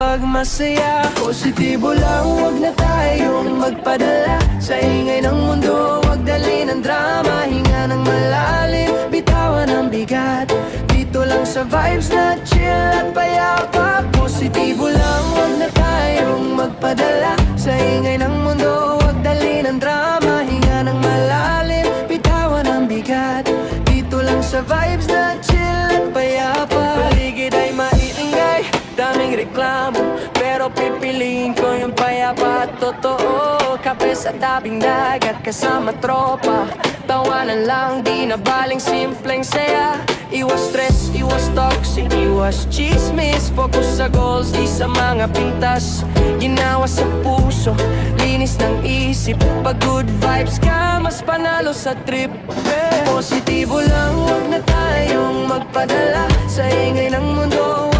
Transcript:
Pag masaya, positibo lang, wag na tayong magpadala sa ingay ng mundo, wag dali ng drama. Hinga ng malalim, bitawan ang bigat. Dito lang sa vibes na chill at payapa. Positibo lang, wag na tayong magpadala sa ingay ng mundo, wag dali ng drama. Hinga ng malalim, bitawan ang bigat. Dito lang sa vibes na chill at payapa. Paligid ay maiingay, daming reklamo, pero pipiliin ko yung payapa at totoo. Kape sa tabing dagat kasama tropa, tawanan lang, di na baling simpleng saya. Iwas stress, iwas toxic, iwas chismis. Focus sa goals, di sa mga pintas. Ginawa sa puso, linis ng isip. Pag good vibes ka, mas panalo sa trip. Positibo lang, wag na tayong magpadala sa ingay ng mundo,